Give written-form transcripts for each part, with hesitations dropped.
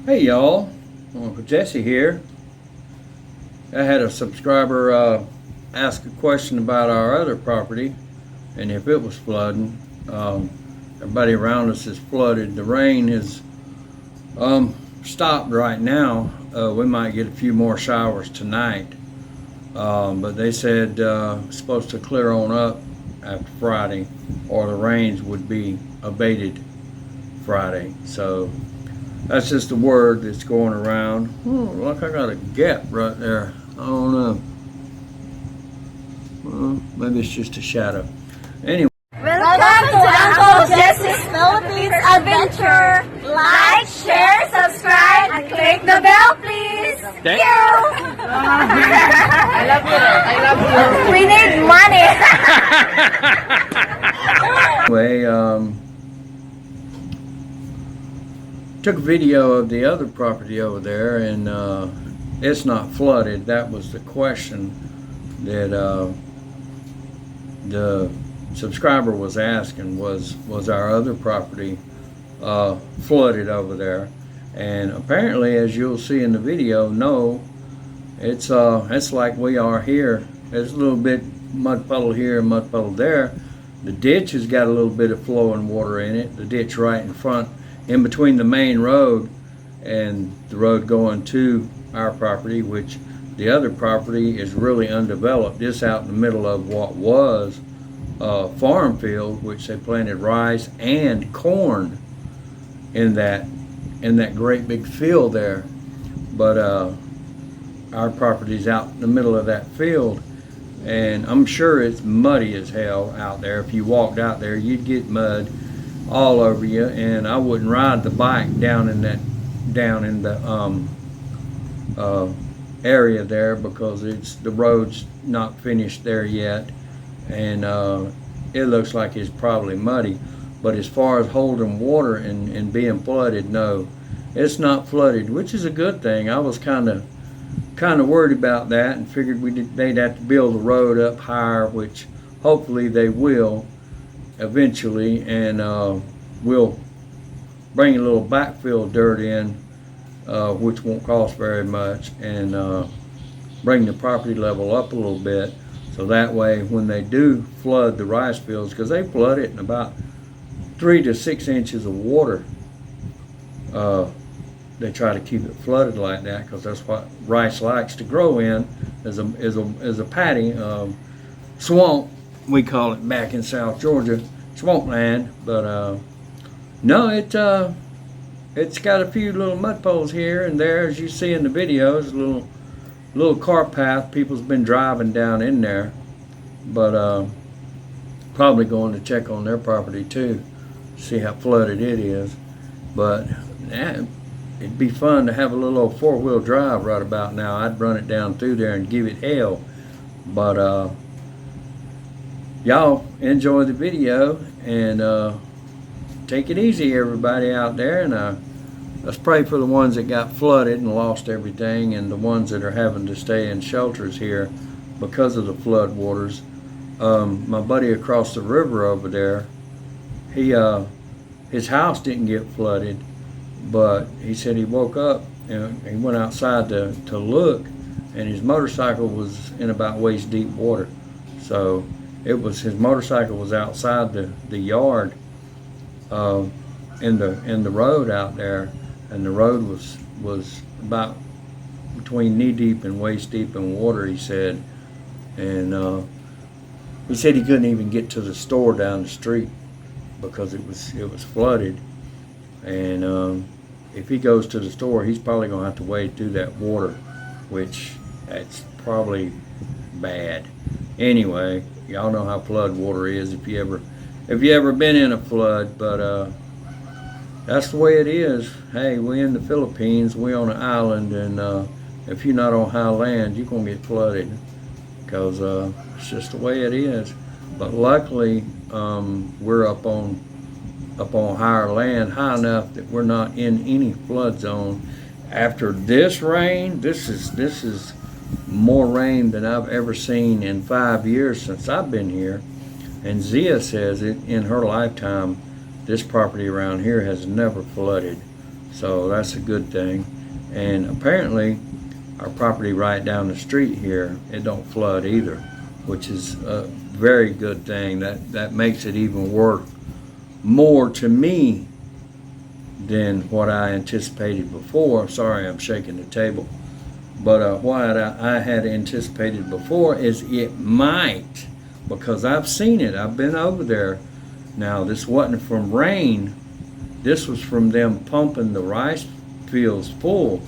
Hey y'all, Uncle Jesse here. I had a subscriber ask a question about our other property and if it was flooding. Everybody around us is flooded. The rain has stopped right now. We might get a few more showers tonight, but they said it's supposed to clear on up after Friday, or the rains would be abated Friday. So that's just the word that's going around. Look, I got a gap right there. I don't know. Well, maybe it's just a shadow. Anyway. Welcome to Uncle Jesse's Philippines Adventure. Like, share, subscribe, and click the bell, please. Thank you. I love you. I love you. We need money. Anyway, took a video of the other property over there, and it's not flooded. That was the question that the subscriber was asking, was our other property flooded over there? And apparently, as you'll see in the video, no, it's like we are here. There's a little bit mud puddle here, mud puddle there. The ditch has got a little bit of flowing water in it. The ditch right in front, in between the main road and the road going to our property, which the other property is really undeveloped. This out in the middle of what was a farm field, which they planted rice and corn in that great big field there. But our property's out in the middle of that field, and I'm sure it's muddy as hell out there. If you walked out there, you'd get mud all over you, and I wouldn't ride the bike down in the area there, because the road's not finished there yet, and it looks like it's probably muddy. But as far as holding water and being flooded, no, it's not flooded, which is a good thing. I was kind of worried about that and figured they'd have to build the road up higher, which hopefully they will eventually, and we'll bring a little backfill dirt in, which won't cost very much, and bring the property level up a little bit, so that way when they do flood the rice fields, because they flood it in about 3 to 6 inches of water, they try to keep it flooded like that because that's what rice likes to grow in, as a paddy, swamp, we call it back in South Georgia, swampland. But no, it's got a few little mud poles here and there, as you see in the videos. Little car path. People's been driving down in there, but probably going to check on their property too, see how flooded it is. But it'd be fun to have a little old 4-wheel drive right about now. I'd run it down through there and give it hell. But y'all enjoy the video, and take it easy, everybody out there, and let's pray for the ones that got flooded and lost everything, and the ones that are having to stay in shelters here because of the flood waters. My buddy across the river over there, his house didn't get flooded, but he said he woke up and he went outside to look, and his motorcycle was in about waist deep water. So his motorcycle was outside the yard, in the road out there, and the road was about between knee deep and waist deep in water, he said. And he said he couldn't even get to the store down the street because it was flooded. And if he goes to the store, he's probably gonna have to wade through that water, which that's probably bad. Anyway, y'all know how flood water is if you ever been in a flood. But that's the way it is. Hey, we in the Philippines, we on an island, and if you're not on high land, you're gonna get flooded, because it's just the way it is. But luckily, we're up on higher land, high enough that we're not in any flood zone. After this rain, this is more rain than I've ever seen in 5 years since I've been here. And Zia says it in her lifetime, this property around here has never flooded. So that's a good thing. And apparently our property right down the street here, it don't flood either, which is a very good thing. That makes it even worth more to me than what I anticipated before. Sorry, I'm shaking the table. But what I had anticipated before is it might, because I've seen it. I've been over there. Now, this wasn't from rain. This was from them pumping the rice fields full.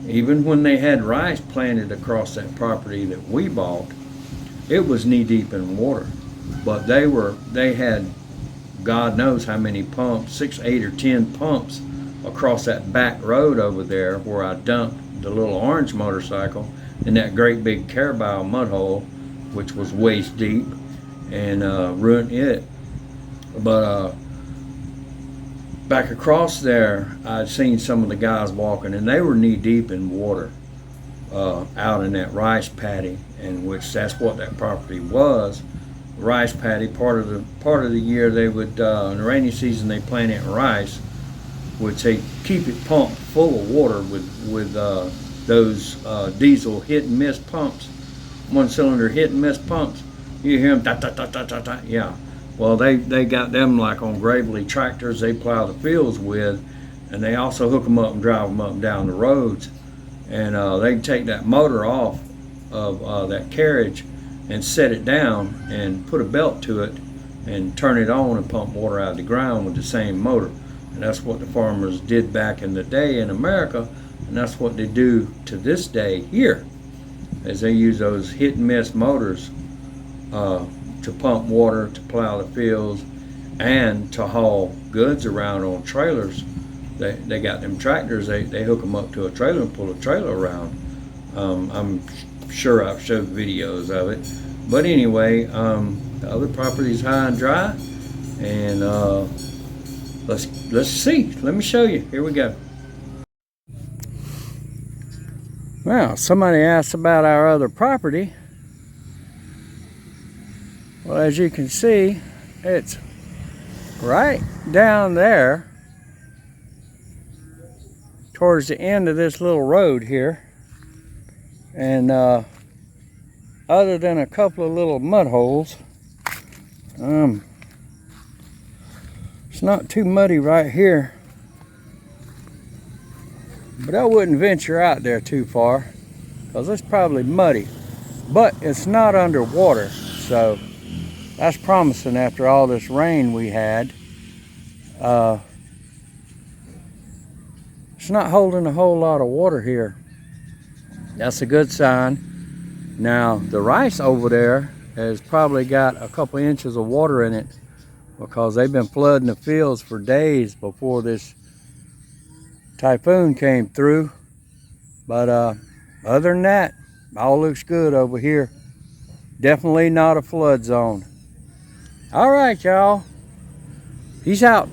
Even when they had rice planted across that property that we bought, it was knee deep in water. But they had God knows how many pumps, 6, 8, or 10 pumps across that back road over there where I dumped the little orange motorcycle in that great big Carabao mud hole, which was waist deep, and ruined it. But back across there, I'd seen some of the guys walking, and they were knee deep in water out in that rice paddy, and which that's what that property was. Rice paddy. Part of the year they would in the rainy season they planted rice, which they keep it pumped full of water with those diesel hit and miss pumps, 1-cylinder hit and miss pumps. You hear them ta ta ta ta ta ta. Yeah. Well, they got them like on Gravely tractors they plow the fields with, and they also hook them up and drive them up and down the roads. And they can take that motor off of that carriage and set it down and put a belt to it and turn it on and pump water out of the ground with the same motor. And that's what the farmers did back in the day in America, and that's what they do to this day here, as they use those hit and miss motors to pump water, to plow the fields, and to haul goods around on trailers. They got them tractors, they hook them up to a trailer and pull a trailer around. I'm sure I've showed videos of it. But anyway, the other property's high and dry, and let's see. Let me show you. Here we go. Well, somebody asked about our other property. Well, as you can see, it's right down there towards the end of this little road here. And other than a couple of little mud holes, it's not too muddy right here. But I wouldn't venture out there too far, because it's probably muddy. But it's not underwater, so that's promising after all this rain we had. It's not holding a whole lot of water here. That's a good sign. Now, the rice over there has probably got a couple inches of water in it, because they've been flooding the fields for days before this typhoon came through. But other than that, all looks good over here. Definitely not a flood zone. All right, y'all. Peace out.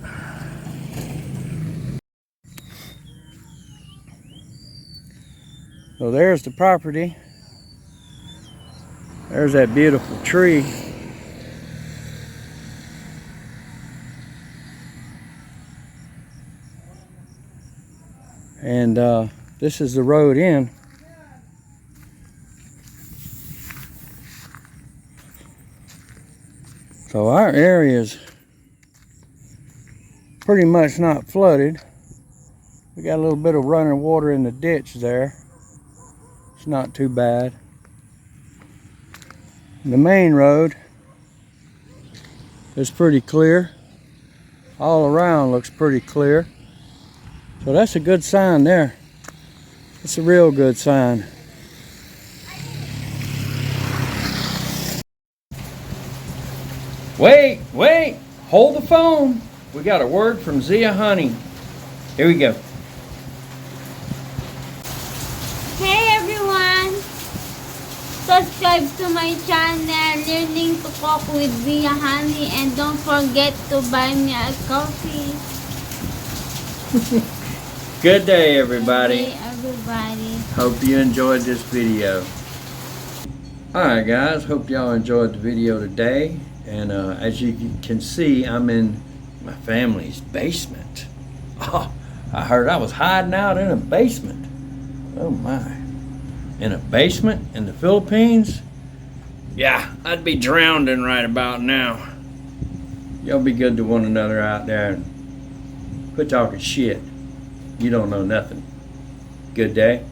So there's the property. There's that beautiful tree. And this is the road in. So our area is pretty much not flooded. We got a little bit of running water in the ditch there. It's not too bad. The main road is pretty clear. All around looks pretty clear. So that's a good sign there. It's a real good sign. Wait, hold the phone. We got a word from Zia Honey. Here we go. Hey everyone! Subscribe to my channel, Learning to Cook with Zia Honey, and don't forget to buy me a coffee. Good day, everybody. Hey everybody. Hope you enjoyed this video. Alright guys, hope y'all enjoyed the video today. And as you can see, I'm in my family's basement. Oh, I heard I was hiding out in a basement. Oh my. In a basement in the Philippines? Yeah, I'd be drowning right about now. Y'all be good to one another out there and quit talking shit. You don't know nothing. Good day.